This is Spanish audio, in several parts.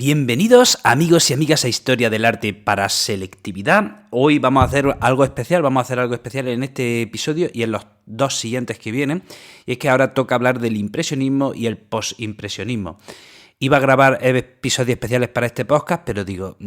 Bienvenidos amigos y amigas a Historia del Arte para Selectividad. Hoy vamos a hacer algo especial en este episodio y en los dos siguientes que vienen. Y es que ahora toca hablar del impresionismo y el postimpresionismo. Iba a grabar episodios especiales para este podcast, pero digo,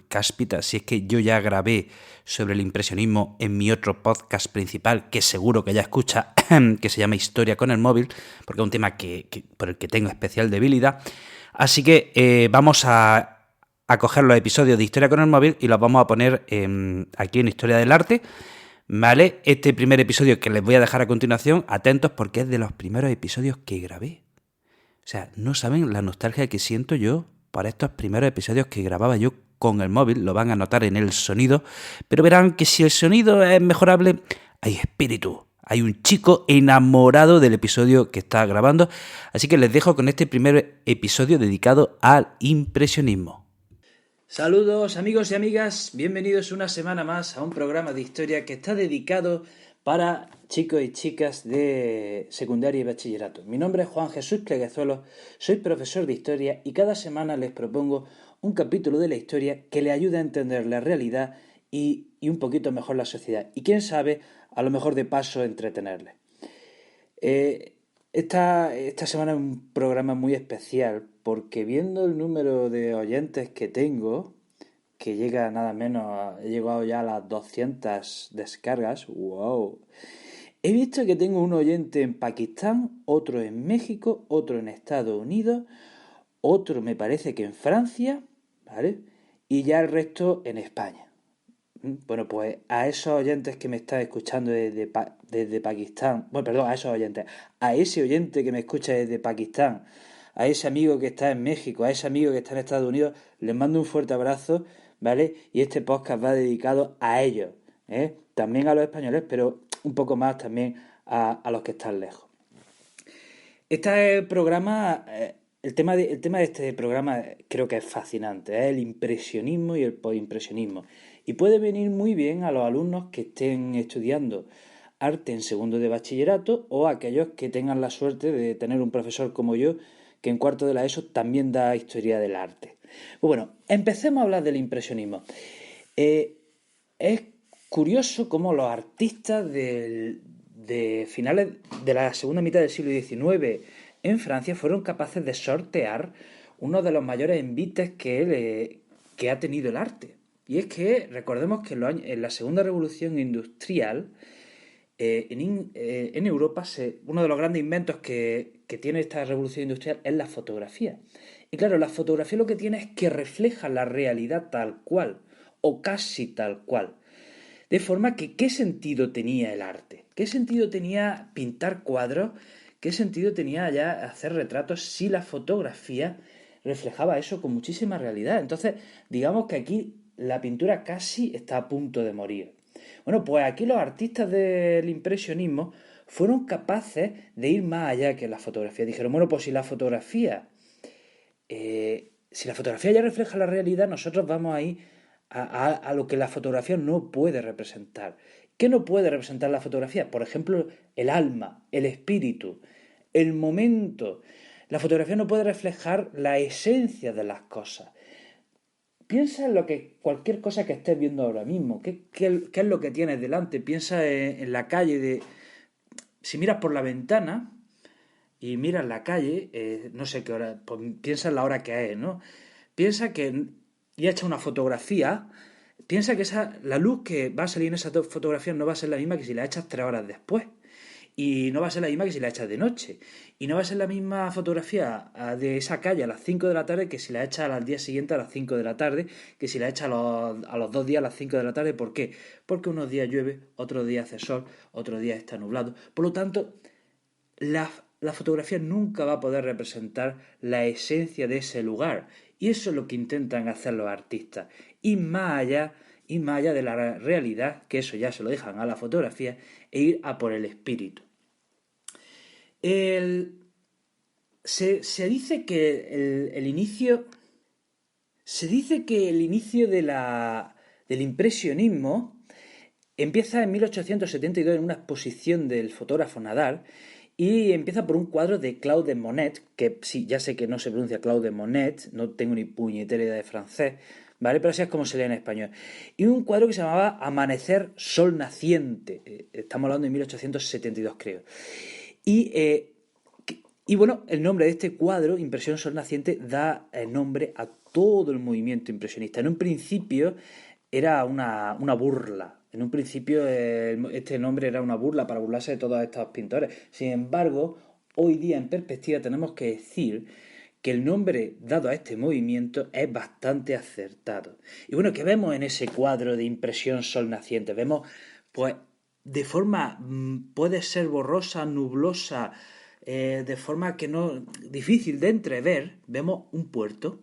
cáspita, si es que yo ya grabé sobre el impresionismo en mi otro podcast principal, que seguro que ya escucha, que se llama Historia con el móvil, porque es un tema por el que tengo especial debilidad. Así que vamos a coger los episodios de Historia con el móvil y los vamos a poner aquí en Historia del Arte, ¿vale? Este primer episodio que les voy a dejar a continuación, atentos porque es de los primeros episodios que grabé. O sea, no saben la nostalgia que siento yo por estos primeros episodios que grababa yo con el móvil. Lo van a notar en el sonido, pero verán que si el sonido es mejorable, hay espíritu. Hay un chico enamorado del episodio que está grabando, así que les dejo con este primer episodio dedicado al impresionismo. Saludos amigos y amigas, bienvenidos una semana más a un programa de historia que está dedicado para chicos y chicas de secundaria y bachillerato. Mi nombre es Juan Jesús Cleguezuelo, soy profesor de historia y cada semana les propongo un capítulo de la historia que le ayude a entender la realidad y un poquito mejor la sociedad. Y quién sabe, a lo mejor de paso entretenerles. Esta semana es un programa muy especial porque viendo el número de oyentes que tengo, que llega nada menos, he llegado ya a las 200 descargas, wow. He visto que tengo un oyente en Pakistán, otro en México, otro en Estados Unidos, otro me parece que en Francia, ¿vale? Y ya el resto en España. Bueno, pues a esos oyentes que me están escuchando desde Pakistán, bueno, perdón, a esos oyentes, a ese oyente que me escucha desde Pakistán, a ese amigo que está en México, a ese amigo que está en Estados Unidos, les mando un fuerte abrazo, ¿vale? Y este podcast va dedicado a ellos, ¿eh? También a los españoles, pero un poco más también a los que están lejos. Este programa, el tema de este programa creo que es fascinante, es el impresionismo y el postimpresionismo. Y puede venir muy bien a los alumnos que estén estudiando arte en segundo de bachillerato o a aquellos que tengan la suerte de tener un profesor como yo que en cuarto de la ESO también da historia del arte. Pues bueno, empecemos a hablar del impresionismo. Es curioso cómo los artistas de finales de la segunda mitad del siglo XIX en Francia fueron capaces de sortear uno de los mayores envites que ha tenido el arte. Y es que recordemos que en la segunda revolución industrial en Europa uno de los grandes inventos que tiene esta revolución industrial es la fotografía. Y claro, la fotografía lo que tiene es que refleja la realidad tal cual, o casi tal cual. De forma que, ¿qué sentido tenía el arte? ¿Qué sentido tenía pintar cuadros? ¿Qué sentido tenía ya hacer retratos si la fotografía reflejaba eso con muchísima realidad? Entonces, digamos que aquí la pintura casi está a punto de morir. Bueno, pues aquí los artistas del impresionismo fueron capaces de ir más allá que la fotografía. Dijeron, bueno, pues si la fotografía ya refleja la realidad, nosotros vamos ahí a lo que la fotografía no puede representar. ¿Qué no puede representar la fotografía? Por ejemplo, el alma, el espíritu, el momento. La fotografía no puede reflejar la esencia de las cosas. Piensa en cualquier cosa que estés viendo ahora mismo. ¿Qué es lo que tienes delante? Piensa en la calle. Si miras por la ventana y miras la calle, no sé qué hora, pues piensa en la hora que es, ¿no? Piensa que y echa una fotografía. Piensa que la luz que va a salir en esa fotografía no va a ser la misma que si la echas 3 horas después. Y no va a ser la misma que si la echas de noche. Y no va a ser la misma fotografía de esa calle a las 5 de la tarde que si la echas al día siguiente a las 5 de la tarde, que si la echas a los 2 días a las 5 de la tarde. ¿Por qué? Porque unos días llueve, otros días hace sol, otros días está nublado. Por lo tanto, la fotografía nunca va a poder representar la esencia de ese lugar. Y eso es lo que intentan hacer los artistas. Y más allá de la realidad, que eso ya se lo dejan a la fotografía, e ir a por el espíritu. Se dice que el inicio del impresionismo empieza en 1872 en una exposición del fotógrafo Nadar Y empieza por un cuadro de Claude Monet, que sí, ya sé que no se pronuncia Claude Monet, no tengo ni puñetera idea de francés, ¿vale? Pero así es como se lee en español. Y un cuadro que se llamaba Amanecer, Sol Naciente. Estamos hablando de 1872, creo. Y, eh, y bueno, el nombre de este cuadro, Impresión Sol Naciente, da nombre a todo el movimiento impresionista. En un principio era una burla. En un principio este nombre era una burla para burlarse de todos estos pintores. Sin embargo, hoy día en perspectiva tenemos que decir que el nombre dado a este movimiento es bastante acertado. Y bueno, ¿qué vemos en ese cuadro de Impresión Sol Naciente? Vemos, pues, de forma puede ser borrosa, nublosa, de forma que no difícil de entrever, vemos un puerto,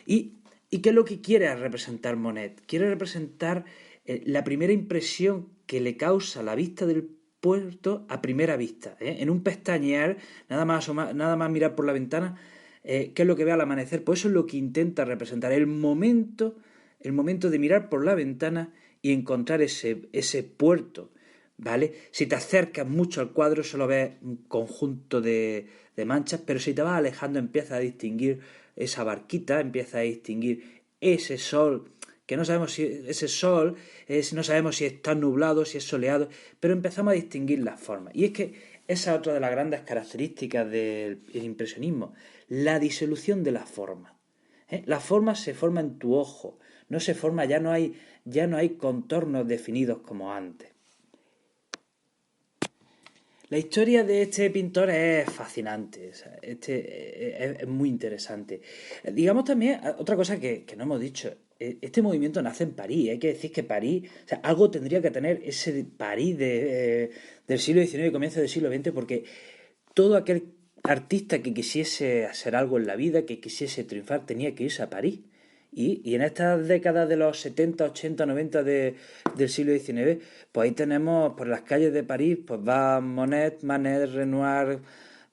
y ¿qué es lo que quiere representar Monet? Quiere representar la primera impresión que le causa la vista del puerto a primera vista, ¿eh? En un pestañear, nada más mirar por la ventana, ¿qué es lo que ve al amanecer? Pues eso es lo que intenta representar, el momento de mirar por la ventana y encontrar ese puerto, ¿vale? Si te acercas mucho al cuadro solo ves un conjunto de manchas, pero si te vas alejando empiezas a distinguir esa barquita, empiezas a distinguir ese sol, que no sabemos si ese sol, no sabemos si está nublado, si es soleado, pero empezamos a distinguir las formas. Y es que esa es otra de las grandes características del impresionismo, la disolución de la forma. La forma se forma en tu ojo, no se forma, ya no hay contornos definidos como antes. La historia de este pintor es fascinante, o sea, es muy interesante. Digamos también, otra cosa que no hemos dicho, este movimiento nace en París, hay que decir que París, o sea, algo tendría que tener ese París del siglo XIX y comienzo del siglo XX, porque todo aquel artista que quisiese hacer algo en la vida, que quisiese triunfar, tenía que irse a París. Y en estas décadas de los 70, 80, 90 del siglo XIX, pues ahí tenemos por las calles de París, pues va Monet, Manet, Renoir,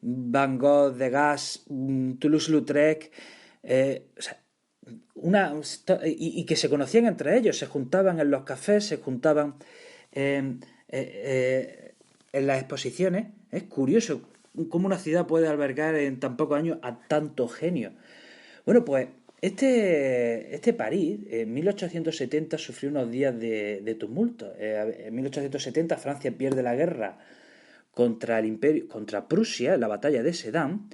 Van Gogh, Degas, Toulouse-Lautrec, o sea, y que se conocían entre ellos, se juntaban en los cafés, se juntaban eh, en las exposiciones. Es curioso cómo una ciudad puede albergar en tan pocos años a tantos genios. Bueno, pues este París, en 1870, sufrió unos días de tumulto. En 1870 Francia pierde la guerra contra el imperio, contra Prusia, en la batalla de Sedan.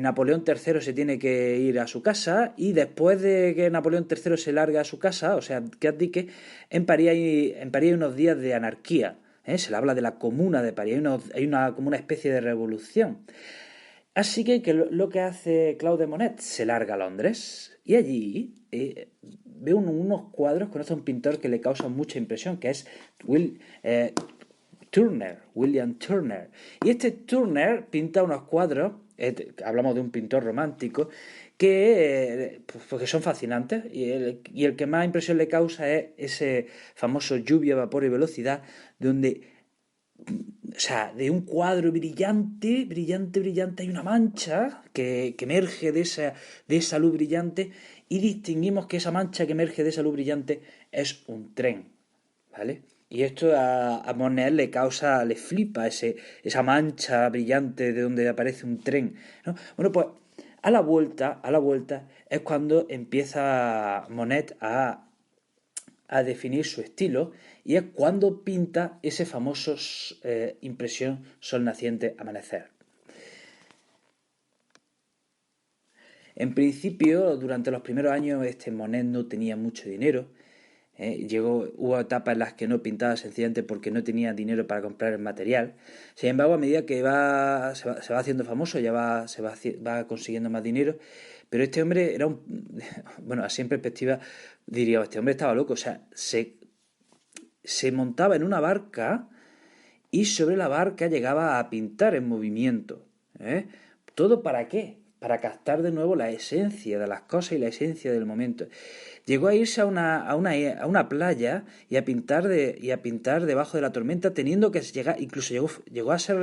Napoleón III se tiene que ir a su casa y después de que Napoleón III se larga a su casa, o sea, que abdique, en París hay unos días de anarquía. Se le habla de la Comuna de París, como una especie de revolución. Así que lo que hace Claude Monet, se larga a Londres y allí ve unos cuadros, conoce a un pintor que le causa mucha impresión, que es William Turner. Y este Turner pinta unos cuadros, hablamos de un pintor romántico, que son fascinantes y el que más impresión le causa es ese famoso Lluvia, Vapor y Velocidad, donde, o sea, de un cuadro brillante, brillante, brillante, hay una mancha que emerge de esa luz brillante y distinguimos que esa mancha que emerge de esa luz brillante es un tren, ¿vale? Y esto a Monet le flipa esa mancha brillante de donde aparece un tren, ¿no? Bueno, pues a la vuelta es cuando empieza Monet a definir su estilo y es cuando pinta ese famoso impresión sol naciente amanecer. En principio, durante los primeros años, Monet no tenía mucho dinero. Hubo etapas en las que no pintaba sencillamente porque no tenía dinero para comprar el material. Sin embargo, a medida que se va haciendo famoso, va consiguiendo más dinero. Pero este hombre era bueno, así en perspectiva diría, este hombre estaba loco. O sea, se montaba en una barca y sobre la barca llegaba a pintar en movimiento. ¿Todo para qué? Para captar de nuevo la esencia de las cosas y la esencia del momento. Llegó a irse a una playa y a pintar debajo de la tormenta, teniendo que llegar, incluso llegó a ser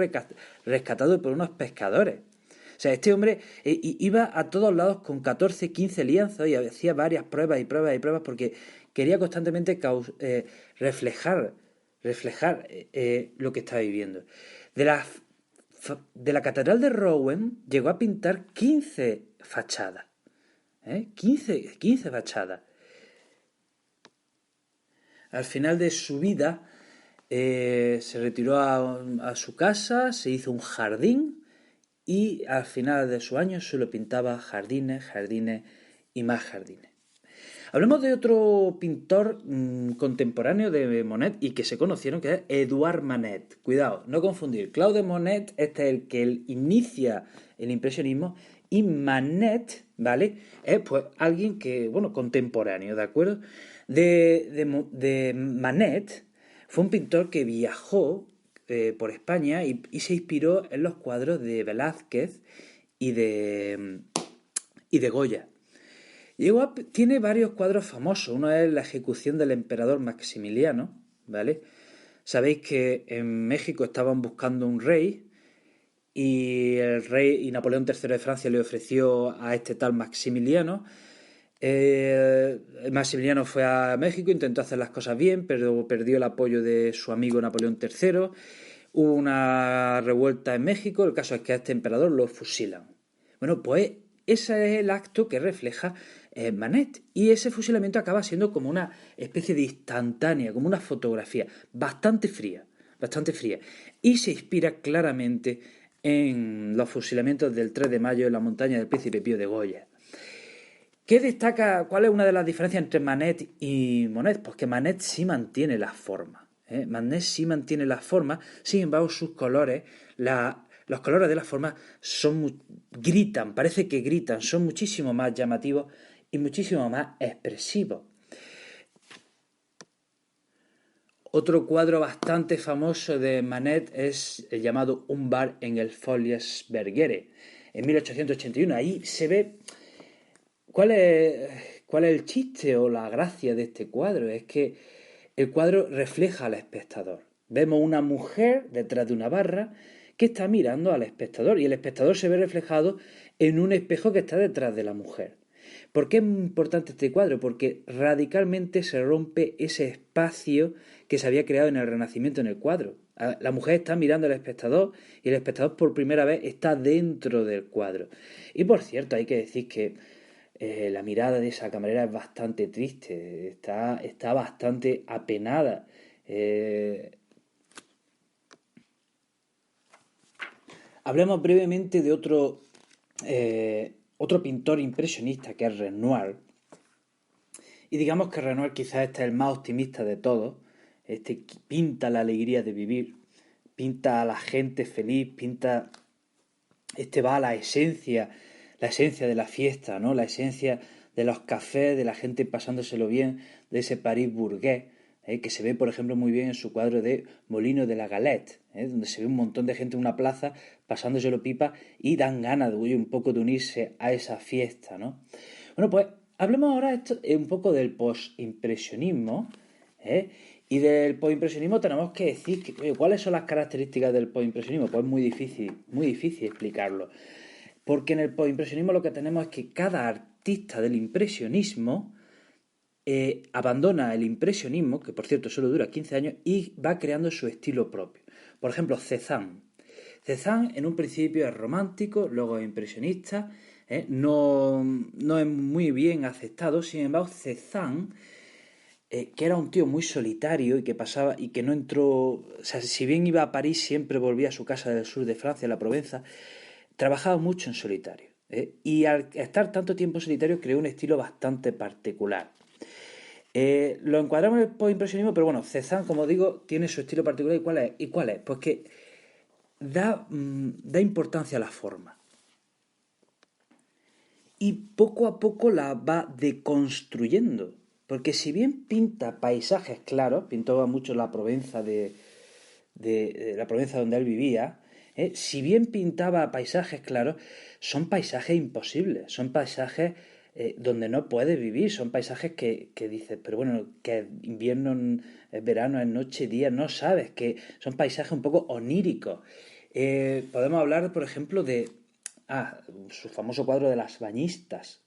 rescatado por unos pescadores. O sea, este hombre iba a todos lados con 14, 15 lienzos y hacía varias pruebas y pruebas y pruebas porque quería constantemente reflejar lo que estaba viviendo. De las De la Catedral de Rouen llegó a pintar 15 fachadas. 15 fachadas. Al final de su vida se retiró a su casa, se hizo un jardín y al final de su año solo pintaba jardines, jardines y más jardines. Hablemos de otro pintor contemporáneo de Monet y que se conocieron, que es Edouard Manet. Cuidado, no confundir. Claude Monet, este es el que inicia el impresionismo, y Manet, ¿vale? Es pues alguien que, bueno, contemporáneo, ¿de acuerdo? De Manet fue un pintor que viajó por España y se inspiró en los cuadros de Velázquez y de Goya. Tiene varios cuadros famosos. Uno es la ejecución del emperador Maximiliano, ¿vale? Sabéis que en México estaban buscando un rey y el rey y Napoleón III de Francia le ofreció a este tal Maximiliano. Maximiliano fue a México, intentó hacer las cosas bien, pero perdió el apoyo de su amigo Napoleón III. Hubo una revuelta en México. El caso es que a este emperador lo fusilan. Bueno, pues ese es el acto que refleja Manet. Y ese fusilamiento acaba siendo como una especie de instantánea, como una fotografía bastante fría. Y se inspira claramente en los fusilamientos del 3 de mayo en la montaña del Príncipe Pío de Goya. ¿Qué destaca? ¿Cuál es una de las diferencias entre Manet y Monet? Pues que Manet sí mantiene la forma. Manet sí mantiene la forma, sin embargo sus colores, los colores de la forma gritan, parece que gritan, son muchísimo más llamativos y muchísimo más expresivos. Otro cuadro bastante famoso de Manet es el llamado Un bar en el Folies Bergère, en 1881. Ahí se ve ¿cuál es el chiste o la gracia de este cuadro? Es que el cuadro refleja al espectador. Vemos una mujer detrás de una barra que está mirando al espectador y el espectador se ve reflejado en un espejo que está detrás de la mujer. ¿Por qué es importante este cuadro? Porque radicalmente se rompe ese espacio que se había creado en el Renacimiento en el cuadro. La mujer está mirando al espectador y el espectador por primera vez está dentro del cuadro. Y por cierto, hay que decir que la mirada de esa camarera es bastante triste, está bastante apenada. Hablemos brevemente de otro pintor impresionista que es Renoir. Y digamos que Renoir quizás este es el más optimista de todos. Este pinta la alegría de vivir, pinta a la gente feliz, va a la esencia de la fiesta, ¿no? La esencia de los cafés, de la gente pasándoselo bien, de ese París burgués, que se ve, por ejemplo, muy bien en su cuadro de Molino de la Galette, donde se ve un montón de gente en una plaza pasándoselo pipa y dan ganas de un poco de unirse a esa fiesta, ¿no? Bueno, pues hablemos ahora un poco del postimpresionismo, y del postimpresionismo tenemos que decir que, oye, ¿cuáles son las características del postimpresionismo? Pues muy difícil explicarlo. Porque en el postimpresionismo lo que tenemos es que cada artista del impresionismo abandona el impresionismo, que por cierto solo dura 15 años, y va creando su estilo propio. Por ejemplo, Cézanne. Cézanne en un principio es romántico, luego es impresionista, no es muy bien aceptado. Sin embargo, Cézanne, que era un tío muy solitario y que pasaba y que no entró, o sea, si bien iba a París, siempre volvía a su casa del sur de Francia, la Provenza, trabajaba mucho en solitario. Y al estar tanto tiempo en solitario creó un estilo bastante particular. Lo encuadramos en el postimpresionismo, pero bueno, Cézanne, como digo, tiene su estilo particular. ¿Y cuál es? Pues que da importancia a la forma. Y poco a poco la va deconstruyendo. Porque si bien pinta paisajes claros, pintó mucho la Provenza de la Provenza donde él vivía, si bien pintaba paisajes claros, son paisajes imposibles, son paisajes donde no puedes vivir, son paisajes que dices, pero bueno, que es invierno, es verano, es noche, día, no sabes, que son paisajes un poco oníricos. Podemos hablar, por ejemplo, de su famoso cuadro de las bañistas.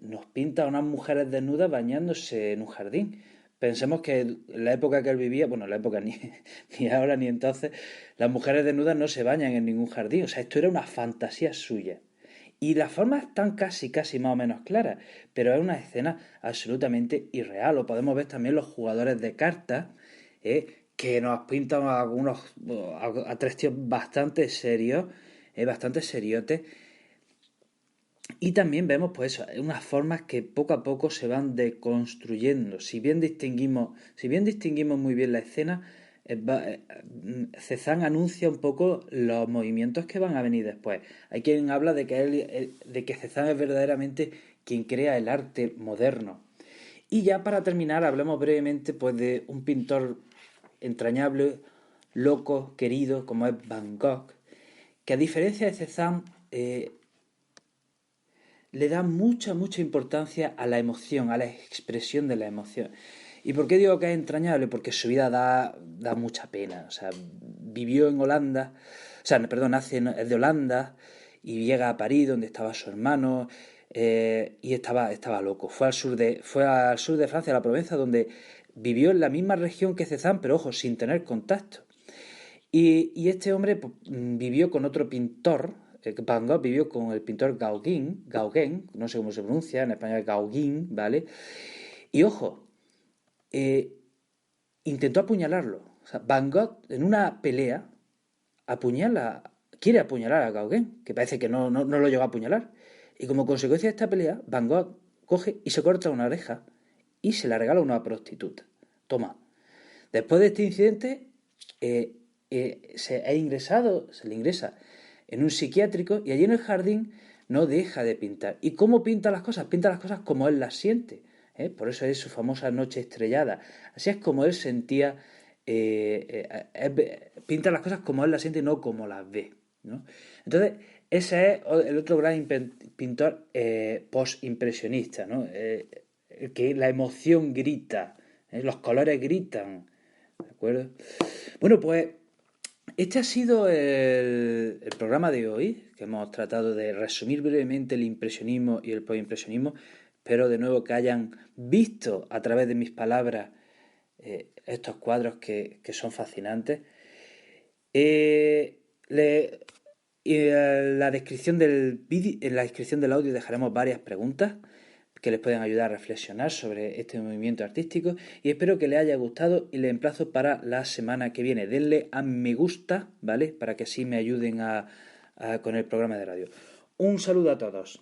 Nos pinta a unas mujeres desnudas bañándose en un jardín. Pensemos que en la época que él vivía, bueno, en la época ni ahora ni entonces, las mujeres desnudas no se bañan en ningún jardín. O sea, esto era una fantasía suya. Y las formas están casi más o menos claras, pero es una escena absolutamente irreal. O podemos ver también los jugadores de cartas, que nos pintan a algunos, a tres tíos bastante serios, bastante seriotes. Y también vemos, pues eso, unas formas que poco a poco se van deconstruyendo. Si bien distinguimos muy bien la escena, Cezanne anuncia un poco los movimientos que van a venir después. Hay quien habla de que Cezanne es verdaderamente quien crea el arte moderno. Y ya para terminar, hablemos brevemente pues de un pintor entrañable, loco, querido, como es Van Gogh, que a diferencia de Cezanne, le da mucha importancia a la emoción, a la expresión de la emoción. ¿Y por qué digo que es entrañable? Porque su vida da mucha pena. O sea, vivió en Holanda, o sea, perdón, es de Holanda y llega a París, donde estaba su hermano, y estaba loco. Fue al sur de Francia, a la Provenza, donde vivió en la misma región que Cézanne, pero ojo, sin tener contacto. Y este hombre pues, vivió con otro pintor. Van Gogh vivió con el pintor Gauguin, no sé cómo se pronuncia, en español Gauguin, ¿vale? Y ojo, eh, intentó apuñalarlo. O sea, Van Gogh en una pelea quiere apuñalar a Gauguin, que parece que no lo llegó a apuñalar. Y como consecuencia de esta pelea, Van Gogh coge y se corta una oreja y se la regala a una prostituta. Toma. Después de este incidente, se le ingresa en un psiquiátrico y allí en el jardín no deja de pintar. ¿Y cómo pinta las cosas? Pinta las cosas como él las siente. Por eso es su famosa noche estrellada. Así es como él sentía, pinta las cosas como él las siente y no como las ve, ¿no? Entonces, ese es el otro gran pintor post-impresionista, ¿no? El que la emoción grita, los colores gritan, ¿de acuerdo? Bueno, pues este ha sido el programa de hoy, que hemos tratado de resumir brevemente el impresionismo y el postimpresionismo. Espero de nuevo que hayan visto a través de mis palabras estos cuadros que son fascinantes. Eh, le- en la descripción del vídeo, en la descripción del audio dejaremos varias preguntas que les pueden ayudar a reflexionar sobre este movimiento artístico y espero que les haya gustado y les emplazo para la semana que viene. Denle a me gusta, ¿vale? Para que así me ayuden con el programa de radio. Un saludo a todos.